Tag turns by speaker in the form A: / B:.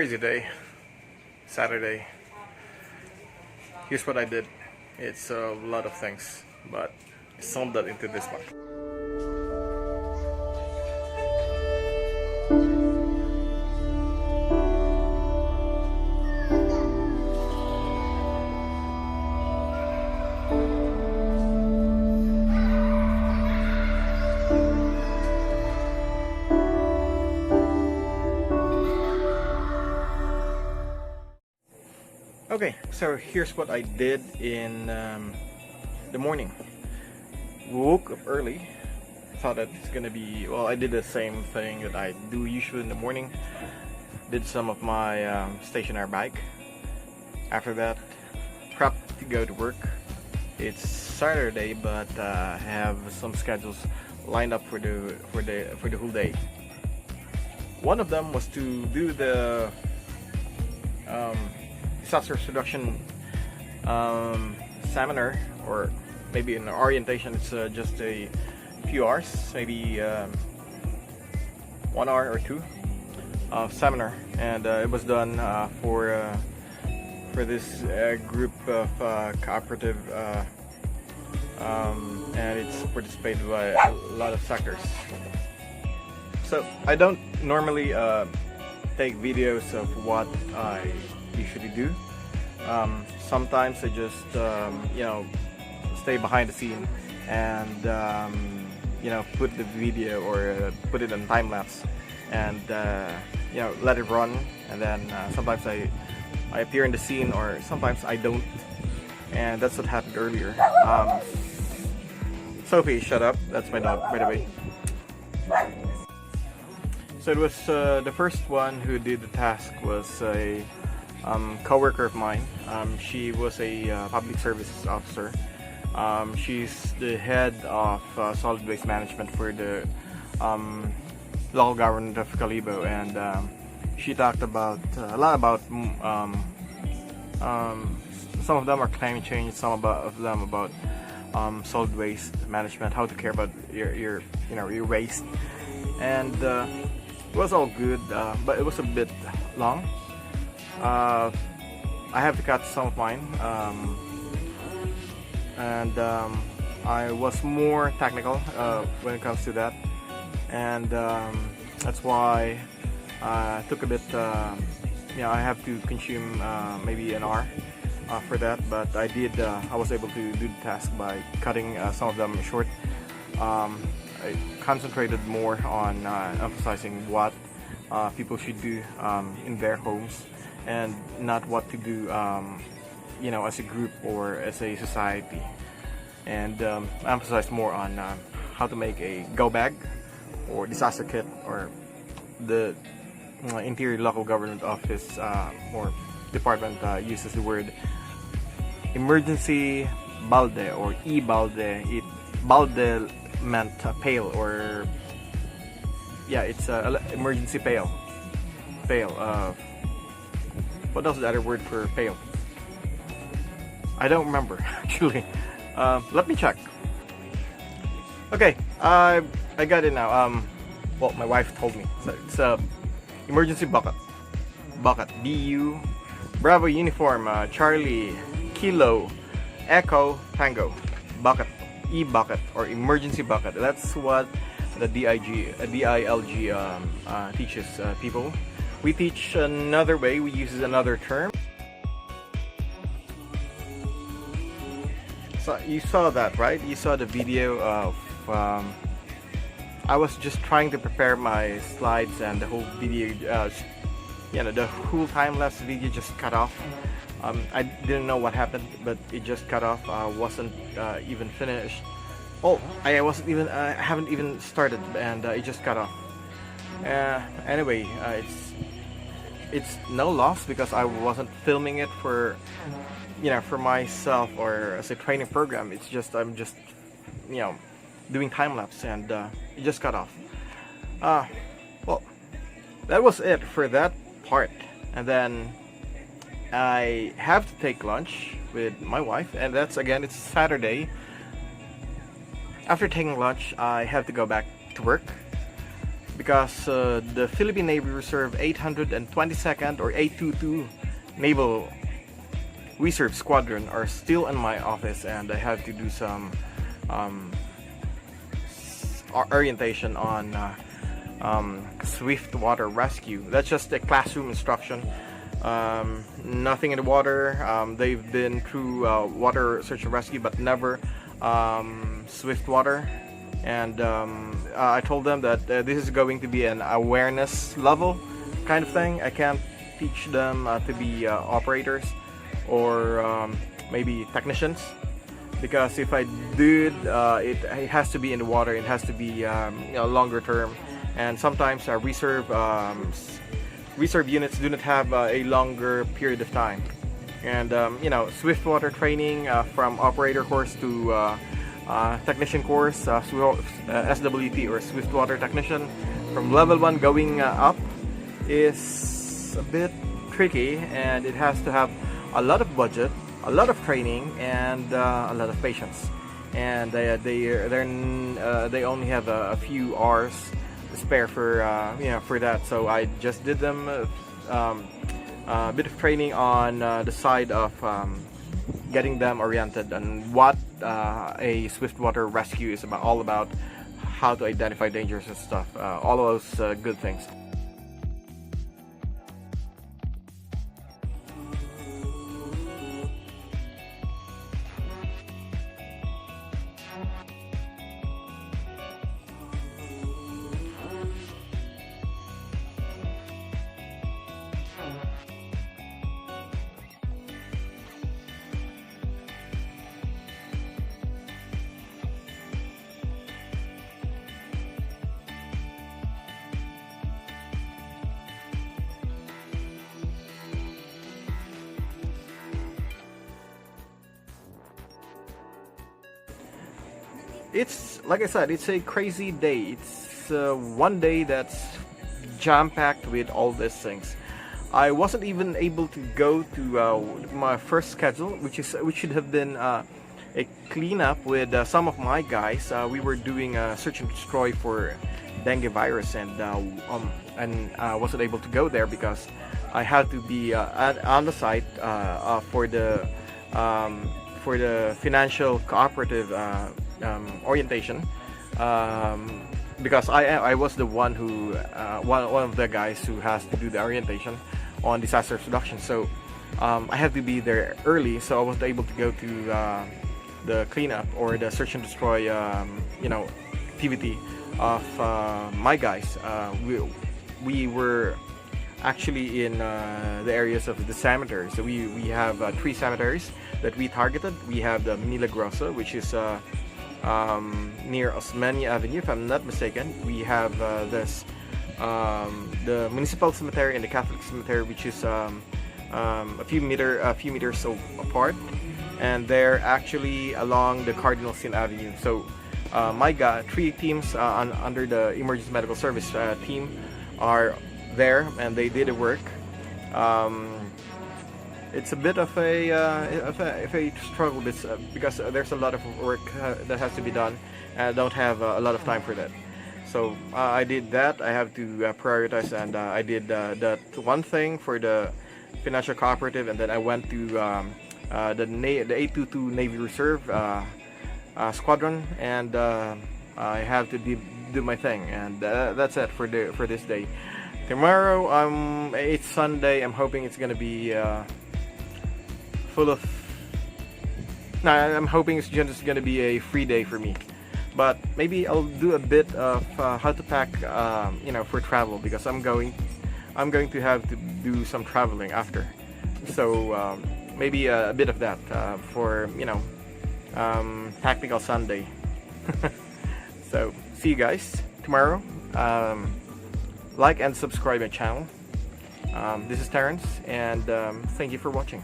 A: crazy day, Saturday. Here's what I did. It's a lot of things, but I summed that into this one. Okay, so here's what I did in the morning. Woke up early. Thought that it's gonna be, well, I did the same thing that I do usually in the morning. Did some of my stationary bike. After that, prepped to go to work. It's Saturday, but I have some schedules lined up for the whole day. One of them was to do the disaster reduction seminar, or maybe an orientation. It's just a few hours, maybe 1 hour or two of seminar, and it was done for this group of cooperative, and it's participated by a lot of sectors. So I don't normally take videos of what I usually do. Sometimes I just stay behind the scene and put the video or put it on time lapse and let it run, and then sometimes I appear in the scene, or sometimes I don't, and that's what happened earlier. Sophie, shut up. That's my dog, by the way. So it was the first one who did the task was a co-worker of mine. She was a public services officer. She's the head of solid waste management for the local government of Calibo, and she talked about a lot about some of them are climate change, some of them about solid waste management, how to care about your waste, and it was all good, but it was a bit long. I have to cut some of mine, and I was more technical when it comes to that, and that's why I took a bit. I have to consume maybe an hour for that, but I was able to do the task by cutting some of them short. I concentrated more on emphasizing what people should do in their homes, and not what to do as a group or as a society, and emphasize more on how to make a go bag or disaster kit, or the interior local government office or department uses the word emergency balde or e-balde. Balde meant pail, or it's emergency pail. What else is the other word for pail? I don't remember actually. Let me check. Okay, I got it now. Well, my wife told me. So it's emergency bucket. BU Bravo Uniform Charlie Kilo Echo Tango bucket. E-bucket or emergency bucket. That's what the DILG teaches people. We teach another way. We use another term. So you saw that, right? You saw the video of I was just trying to prepare my slides, and the whole video, the whole time-lapse video just cut off. I didn't know what happened, but it just cut off. I wasn't even finished. Oh, I haven't even started, and it just cut off. Anyway, it's no loss because I wasn't filming it for myself or as a training program. It's just I'm just doing time lapse, and it just cut off. Well, that was it for that part, and then I have to take lunch with my wife, and it's Saturday. After taking lunch, I have to go back to work. because the Philippine Navy Reserve 822nd or 822 Naval Reserve Squadron are still in my office, and I have to do some orientation on swift water rescue. That's just a classroom instruction. Nothing in the water. They've been through water search and rescue, but never swift water. And I told them that this is going to be an awareness level kind of thing. I can't teach them to be operators or maybe technicians, because if I did, it has to be in the water. It has to be longer term, and sometimes reserve units do not have a longer period of time. And swift water training from operator course to technician course, SWT or swift water technician, from level 1 going up is a bit tricky, and it has to have a lot of budget, a lot of training, and a lot of patience. And they only have a few hours to spare for that. So I just did them a bit of training on the side of getting them oriented on what a swift water rescue is all about, how to identify dangers and stuff, all of those good things. It's like I said, it's a crazy day. It's one day that's jam-packed with all these things. I wasn't even able to go to my first schedule, which should have been a cleanup with some of my guys. We were doing a search and destroy for dengue virus, and I wasn't able to go there because I had to be on the site for the financial cooperative orientation, because I was the one who one of the guys who has to do the orientation on disaster reduction. So I had to be there early, so I wasn't able to go to the cleanup or the search and destroy activity of my guys. We were actually in the areas of the cemeteries. So we have 3 cemeteries that we targeted. We have the Milagrosa, which is near Osmania Avenue, if I'm not mistaken. We have the municipal cemetery and the Catholic cemetery, which is a few meters apart, and they're actually along the Cardinal Sin Avenue. So my guy, 3 teams under the emergency medical service team are there, and they did the work. It's a bit of a struggle because there's a lot of work that has to be done, and I don't have a lot of time for that. So I did that. I have to prioritize, and I did that one thing for the financial cooperative, and then I went to the 822 Navy Reserve Squadron, and I have to do my thing, and that's it for this day. Tomorrow, it's Sunday. I'm hoping it's gonna be full of. I'm hoping it's just gonna be a free day for me. But maybe I'll do a bit of how to pack, for travel, because I'm going to have to do some traveling after. So maybe a bit of that for Tactical Sunday. So see you guys tomorrow. Like and subscribe my channel. This is Terrence, and thank you for watching.